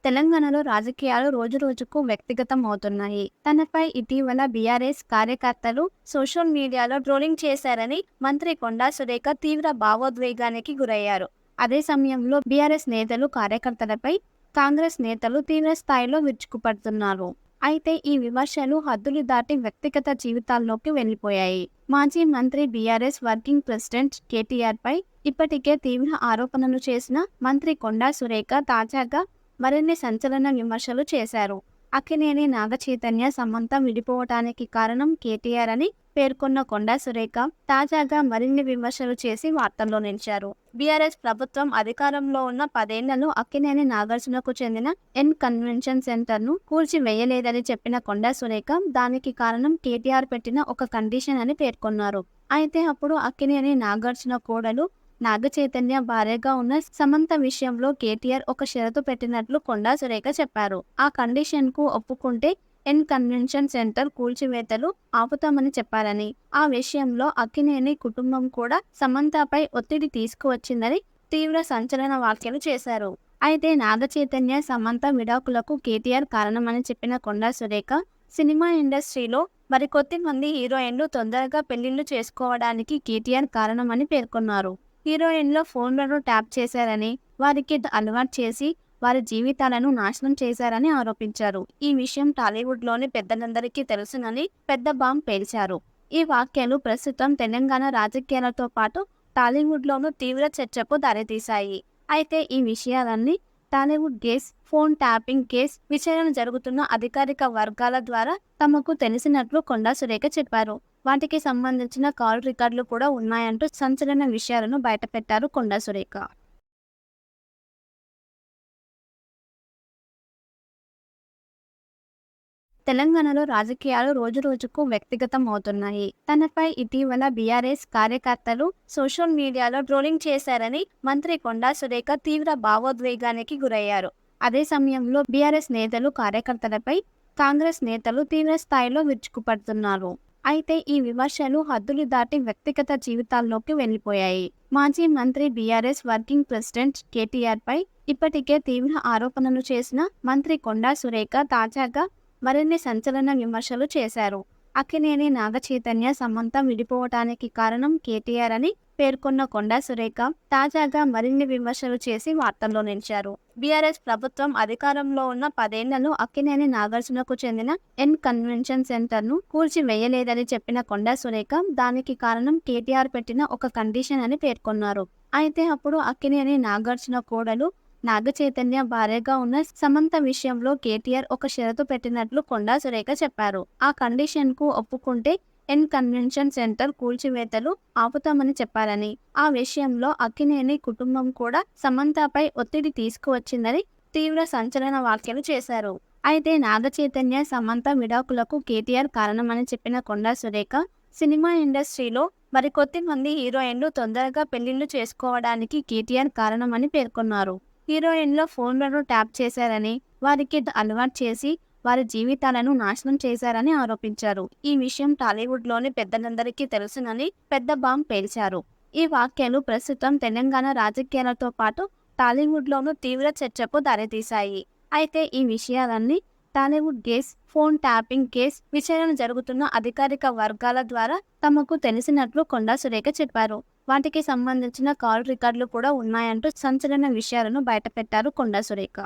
తెలంగాణలో రాజకీయాలు రోజురోజుకు వ్యక్తిగతం అవుతున్నాయి. తనపై ఇటీవల బీఆర్ఎస్ కార్యకర్తలు సోషల్ మీడియాలో ట్రోలింగ్ చేశారని మంత్రి కొండా సురేఖ తీవ్ర భావోద్వేగానికి గురయ్యారు. అదే సమయంలో బీఆర్ఎస్ నేతలు కార్యకర్తలపై కాంగ్రెస్ నేతలు తీవ్ర స్థాయిలో విరుచుకుపడుతున్నారు. అయితే ఈ విమర్శలు హద్దులు దాటి వ్యక్తిగత జీవితాల్లోకి వెళ్లిపోయాయి. మాజీ మంత్రి బీఆర్ఎస్ వర్కింగ్ ప్రెసిడెంట్ కేటీఆర్ పై ఇప్పటికే తీవ్ర ఆరోపణలు చేసిన మంత్రి కొండా సురేఖ తాజాగా మరిన్ని సంచలన విమర్శలు చేశారు. అక్కినేని నాగచైతన్య సమంత విడిపోవటానికి కారణం కేటీఆర్ అని పేర్కొన్న కొండా సురేఖ తాజాగా మరిన్ని విమర్శలు చేసి వార్తల్లో నిలిచారు. బీఆర్ఎస్ ప్రభుత్వం అధికారంలో ఉన్న 10 ఏళ్లలో అక్కినేని నాగార్జునకు చెందిన ఎన్ కన్వెన్షన్ సెంటర్ ను కూల్చివేయలేదని చెప్పిన కొండా సురేఖ దానికి కారణం కేటీఆర్ పెట్టిన ఒక కండిషన్ అని పేర్కొన్నారు. అయితే అప్పుడు అక్కినేని నాగార్జున కోడలు నాగచైతన్య భార్యగా ఉన్న సమంత విషయంలో కేటీఆర్ ఒక షరతు పెట్టినట్లు కొండా సురేఖ చెప్పారు. ఆ కండిషన్ కు ఒప్పుకుంటే ఎన్ కన్వెన్షన్ సెంటర్ కూల్చివేతలు ఆపుతామని చెప్పారని, ఆ విషయంలో అక్కినేని కుటుంబం కూడా సమంతపై ఒత్తిడి తీసుకువచ్చిందని తీవ్ర సంచలన వ్యాఖ్యలు చేశారు. అయితే నాగచైతన్య సమంత విడాకులకు కేటీఆర్ కారణమని చెప్పిన కొండా సురేఖ సినిమా ఇండస్ట్రీలో మరికొద్ది మంది హీరోయిన్లు తొందరగా పెళ్లిళ్లు చేసుకోవడానికి కేటీఆర్ కారణమని పేర్కొన్నారు. హీరోయిన్ల ఫోన్లను ట్యాప్ చేశారని, వారికి అలవాటు చేసి వారి జీవితాలను నాశనం చేశారని ఆరోపించారు. ఈ విషయం టాలీవుడ్లోని పెద్దలందరికీ తెలుసునని పెద్ద బాంబ్ పేల్చారు. ఈ వ్యాఖ్యలు ప్రస్తుతం తెలంగాణ రాజకీయాలతో పాటు టాలీవుడ్లోనూ తీవ్ర చర్చకు దారితీశాయి. అయితే ఈ విషయాలన్నీ Tollywood case, phone tapping case విచారణ జరుగుతున్న అధికారిక వర్గాల ద్వారా తమకు తెలిసినట్లు కొండా సురేఖ చెప్పారు. వాటికి సంబంధించిన కాల్ రికార్డులు కూడా ఉన్నాయంటూ సంచలన విషయాలను బయటపెట్టారు కొండా సురేఖ. తెలంగాణలో రాజకీయాలు రోజురోజుకు వ్యక్తిగతం అవుతున్నాయి. తనపై ఇటీవల బీఆర్ఎస్ కార్యకర్తలు సోషల్ మీడియాలో ట్రోలింగ్ చేశారని మంత్రి కొండా సురేఖ తీవ్ర భావోద్వేగానికి గురయ్యారు. అదే సమయంలో బీఆర్ఎస్ నేతలు కార్యకర్తలపై కాంగ్రెస్ నేతలు తీవ్ర స్థాయిలో విరుచుకుపడుతున్నారు. అయితే ఈ విమర్శలు హద్దులు దాటి వ్యక్తిగత జీవితాల్లోకి వెళ్లిపోయాయి. మాజీ మంత్రి బీఆర్ఎస్ వర్కింగ్ ప్రెసిడెంట్ కేటీఆర్ పై ఇప్పటికే తీవ్ర ఆరోపణలు చేసిన మంత్రి కొండా సురేఖ తాజాగా మరిన్ని సంచలన విమర్శలు చేశారు. అక్కినేని నాగచైతన్య సమంత విడిపోవటానికి కారణం కేటీఆర్ అని పేర్కొన్న కొండా సురేఖ తాజాగా మరిన్ని విమర్శలు చేసి వార్తల్లో నిలిచారు. బీఆర్ఎస్ ప్రభుత్వం అధికారంలో ఉన్న 10 ఏళ్లలో అక్కినేని నాగార్జునకు చెందిన ఎన్ కన్వెన్షన్ సెంటర్ ను కూల్చివేయలేదని చెప్పిన కొండా సురేఖ దానికి కారణం కేటీఆర్ పెట్టిన ఒక కండిషన్ అని పేర్కొన్నారు. అయితే అప్పుడు అక్కినేని నాగార్జున కోడలు నాగచైతన్య భార్యగా ఉన్న సమంత విషయంలో కేటీఆర్ ఒక షరతు పెట్టినట్లు కొండా సురేఖ చెప్పారు. ఆ కండిషన్ కు ఒప్పుకుంటే ఎన్ కన్వెన్షన్ సెంటర్ కూల్చివేతలు ఆపుతామని చెప్పారని, ఆ విషయంలో అక్కినేని కుటుంబం కూడా సమంతపై ఒత్తిడి తీసుకువచ్చిందని తీవ్ర సంచలన వ్యాఖ్యలు చేశారు. అయితే నాగచైతన్య సమంత విడాకులకు కేటీఆర్ కారణమని చెప్పిన కొండా సురేఖ సినిమా ఇండస్ట్రీలో మరికొద్ది మంది హీరోయిన్లు తొందరగా పెళ్లిళ్లు చేసుకోవడానికి కేటీఆర్ కారణమని పేర్కొన్నారు. హీరోయిన్ల ఫోన్లను ట్యాప్ చేశారని, వారికి అలవాటు చేసి వారి జీవితాలను నాశనం చేశారని ఆరోపించారు. ఈ విషయం టాలీవుడ్లోని పెద్దలందరికీ తెలుసునని పెద్ద బాంబ్ పేల్చారు. ఈ వ్యాఖ్యలు ప్రస్తుతం తెలంగాణ రాజకీయాలతో పాటు టాలీవుడ్లోనూ తీవ్ర చర్చకు దారితీశాయి. అయితే ఈ విషయాలన్నీ Tollywood case, phone tapping case విచారణ జరుగుతున్న అధికారిక వర్గాల ద్వారా తమకు తెలిసినట్లు కొండా సురేఖ చెప్పారు. వాటికి సంబంధించిన కాల్ రికార్డులు కూడా ఉన్నాయంటూ సంచలన విషయాలను బయటపెట్టారు కొండా సురేఖ.